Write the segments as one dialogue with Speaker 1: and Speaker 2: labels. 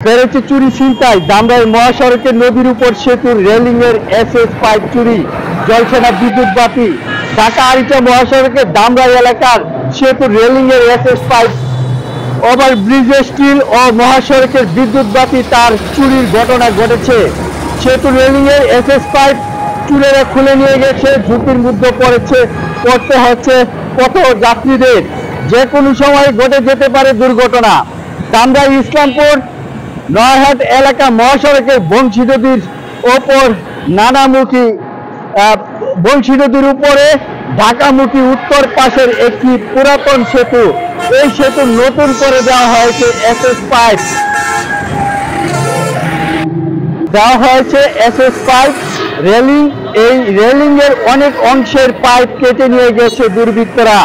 Speaker 1: বেড়েছে চুরি ছিনতাই। ধামরাই মহাসড়কের নদীর উপর সেতুর রেলিং এর এসএস পাইপ চুরি, জ্বলছে না বিদ্যুৎ বাতি। ঢাকা আরিচা মহাসড়কের ধামরাই এলাকার সেতুর রেলিং এর এসএস পাইপ, ওভারব্রিজের স্টিল ও মহাসড়কের বিদ্যুৎ বাতি তার চুরির ঘটনা ঘটেছে। সেতুর রেলিং এর এসএস পাইপ চুরেরা খুলে নিয়ে গেছে, ঝুঁকির মধ্যে পড়তে হচ্ছে পথ যাত্রীদের। যে কোনো সময় ঘটে যেতে পারে দুর্ঘটনা। ধামরাই ইসলামপুর নয়াহাট এলাকা মহাসড়কের বংশী নদীর ওপর নানামুখী বংশী নদীর উপরে ঢাকামুখী উত্তর পাশের একটি পুরাতন সেতু। এই সেতু নতুন করে দেওয়া হয়েছে এসএস পাইপ রেলিং। এই রেলিং এর অনেক অংশের পাইপ কেটে নিয়ে গেছে দুর্বৃত্তরা।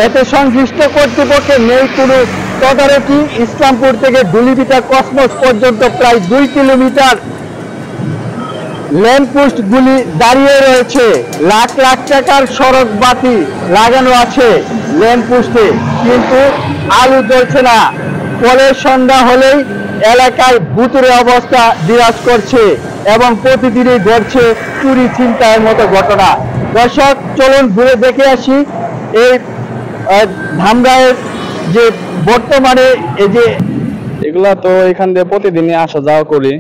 Speaker 1: এতে সংশ্লিষ্ট কর্তৃপক্ষের নেই কোনো তদারকি। ইসলামপুর থেকে ডুলিভিটা কসমোস পর্যন্ত প্রায় 2 কিলোমিটার ল্যাম্পপোস্ট গুলি দাঁড়িয়ে রয়েছে। লাখ লাখ টাকার সড়ক বাতি লাগানো আছে ল্যাম্পপোস্টে, কিন্তু আলো জ্বলছে না। ফলে সন্ধ্যা হলেই এলাকায় ভুতুড়ে অবস্থা বিরাজ করছে এবং প্রতিদিনই ঘটছে চুরি ছিনতাইয়ের মতো ঘটনা। দর্শক, চলুন ঘুরে দেখে আসি এই ধামরাইয়ের যে বর্তমানে এই যে
Speaker 2: এগুলা তো এখান দিয়ে প্রতিদিনই আসা যাওয়া করি।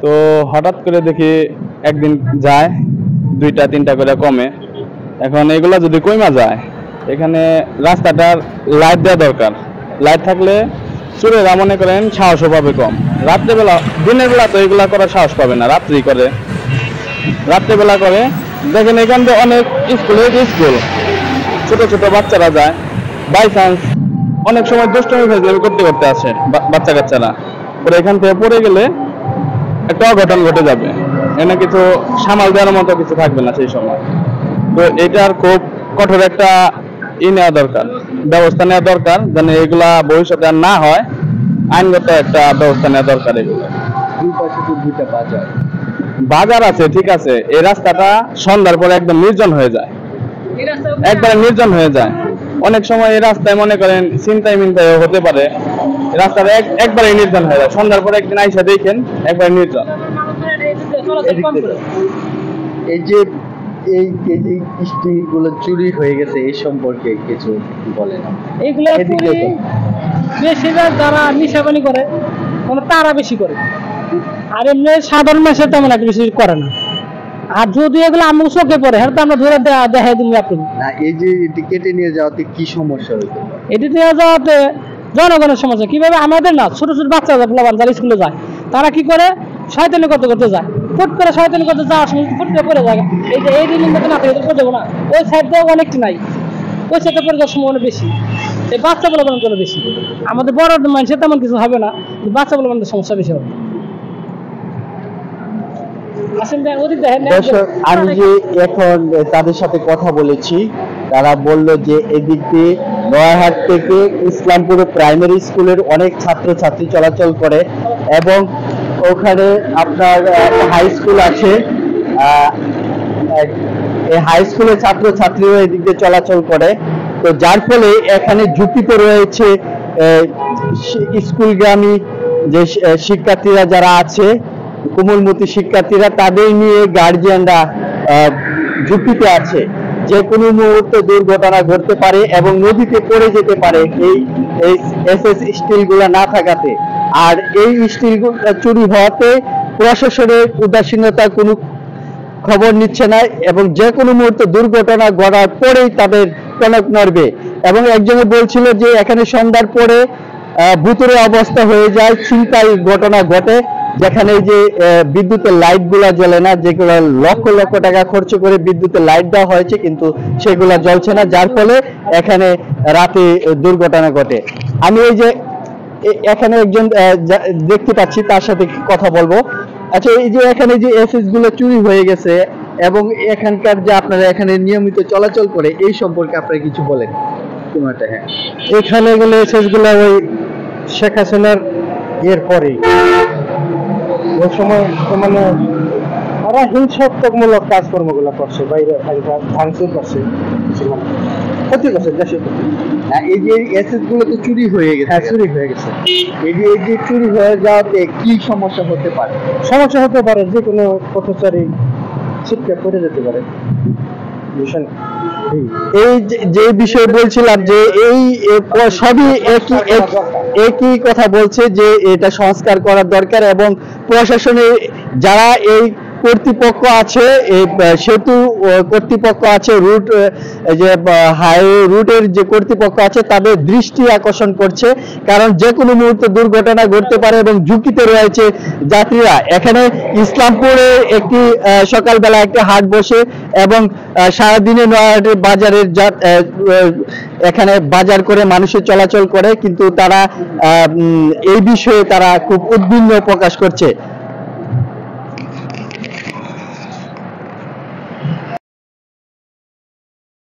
Speaker 2: তো হঠাৎ করে দেখি একদিন যায় 2-3টা করে কমে। এখন এগুলা যদি কমা যায়, এখানে রাস্তাটার লাইট দেওয়া দরকার। লাইট থাকলে চোরেরা মনে করেন সাহসও পাবে কম। রাত্রেবেলা, দিনের বেলা তো এগুলা করার সাহস পাবে না, রাত্রেবেলা করে। দেখেন এখান থেকে অনেক স্কুল ছোট ছোট বাচ্চারা যায়, বাই চান্স অনেক সময় দুষ্টমি ফেজলামি করতে আসে বাচ্চা কাচ্চারা, পরে এখান থেকে পড়ে গেলে একটা অঘটন ঘটে যাবে। এখানে কিছু সামাল দেওয়ার মতো কিছু থাকবে না সেই সময়। তো এটার খুব কঠোর একটা ব্যবস্থা নেওয়া দরকার, যেন এগুলা ভবিষ্যতে আর না হয়। আইনগত একটা ব্যবস্থা নেওয়া দরকার। এগুলো বাজার আছে, ঠিক আছে। এই রাস্তাটা সন্ধ্যার পরে একদম নির্জন হয়ে যায়, একবারে নির্জন হয়ে যায়। অনেক সময় এই রাস্তায় মনে করেন ছিনতাই মিনতাই হতে পারে। রাস্তাটা একবারে নির্জন হয়ে যায়। সন্ধ্যার পরে একদিন আইসা দেখেন একবারে নির্জন।
Speaker 1: এই যে এই স্টিলগুলো চুরি হয়ে গেছে, এই সম্পর্কে কিছু বলেন।
Speaker 3: এইগুলো বেশিরভাগ যারা নিশাপানি করে তারা বেশি করে, আর এমনি সাধারণ মানুষের তেমন একটা বেশি করে না। আর যদি এগুলো আমার চোখে পড়ে, হ্যাঁ, তো আমরা ধরে দেখাই দিন আপনি।
Speaker 1: এই যে এটি কেটে নিয়ে যাওয়াতে কি সমস্যা হইতে পারে?
Speaker 3: এটি নিয়ে যাওয়াতে জনগণের সমস্যা কিভাবে? আমাদের না, ছোট ছোট বাচ্চা যারা স্কুলে যায়, তারা কি করে শয়তানি করতে যায়। ফুট করে শয়তানি করতে যাওয়ার সময় ফুট করে পড়ে যায়। এই যে এই রিলিং মতো না থাকে, পড়ে যাবো না। ওই সাইড দিয়ে অনেকটি নাই, ওই সাইডে পড়ে যাওয়ার সম্ভাবনা বেশি। এই বাচ্চা বলে জন্য বেশি। আমাদের বড় মানুষের তেমন কিছু হবে না, বাচ্চা বলে সমস্যা বেশি হবে।
Speaker 1: আমি যে এখন তাদের সাথে কথা বলেছি, তারা বললো যে এদিক দিয়ে নয়াহাট থেকে ইসলামপুরে প্রাইমারি স্কুলের অনেক ছাত্রছাত্রী চলাচল করে এবং ওখানে আপনার হাই স্কুল আছে। এই হাই স্কুলের ছাত্রছাত্রীরা এদিক দিয়ে চলাচল করে। তো যার ফলে এখানে ঝুঁকিতে রয়েছে স্কুলগামী যে শিক্ষার্থীরা যারা আছে, কোমলমতি শিক্ষার্থীরা, তাদের নিয়ে গার্জিয়ানরা ঝুঁকিতে আছে। যে কোনো মুহূর্তে দুর্ঘটনা ঘটতে পারে এবং নদীতে পড়ে যেতে পারে এই এসএস স্টিলগুলো না থাকাতে। আর এই স্টিলগুলো চুরি হওয়াতে প্রশাসনের উদাসীনতা কোনো খবর নিচ্ছে না এবং যে কোনো মুহূর্তে দুর্ঘটনা ঘটার পরেই তাদের টনক নড়বে। এবং একজনে বলছিল যে এখানে সন্ধ্যার পরে ভুতুড়ে অবস্থা হয়ে যায়, ছিনতাই ঘটনা ঘটে, যেখানে যে বিদ্যুতের লাইট গুলা জ্বলে না, যেগুলো লক্ষ লক্ষ টাকা খরচ করে বিদ্যুতের লাইট দেওয়া হয়েছে, কিন্তু সেগুলা জ্বলছে না, যার ফলে এখানে রাতে দুর্ঘটনা ঘটে। আমি এই যে এখানে একজন দেখতে পাচ্ছি, তার সাথে কথা বলবো। আচ্ছা, এই যে এখানে যে এসএস গুলো চুরি হয়ে গেছে এবং এখানকার যে আপনারা এখানে নিয়মিত চলাচল করে, এই সম্পর্কে আপনারা কিছু বলেন। হ্যাঁ, এখানে গেলে এসএস গুলা ওই শেখ হাসিনার পরে ওই সময় মানে তারা হিংসাত্মকমূলক কাজকর্মগুলো করছে, বাইরে ভাঙচুর করছে। প্রতি বছর 150 কোটি। এই যে অ্যাসেট গুলো তো চুরি হয়ে গেছে। হ্যাঁ, চুরি হয়ে গেছে। এই যে চুরি হয়ে যাওয়াতে কি সমস্যা হতে পারে? সমস্যা হতে পারে, যে কোনো পথচারী ছিটকে পড়ে যেতে পারে। এই যে বিষয় বলছিলাম যে এই সবই একই কথা বলছে যে এটা সংস্কার করার দরকার, এবং প্রশাসনের যারা এই কর্তৃপক্ষ আছে, এই সেতু কর্তৃপক্ষ আছে, রুটের যে কর্তৃপক্ষ আছে তাদের দৃষ্টি আকর্ষণ করছে, কারণ যে কোনো মুহূর্তে দুর্ঘটনা ঘটতে পারে এবং ঝুঁকিতে রয়েছে যাত্রীরা। এখানে ইসলামপুরে একটি সকালবেলা একটি হাট বসে এবং সারাদিনে নয়াহাটের বাজারের এখানে বাজার করে মানুষের চলাচল করে, কিন্তু তারা এই বিষয়ে তারা খুব উদ্বিগ্ন প্রকাশ করছে।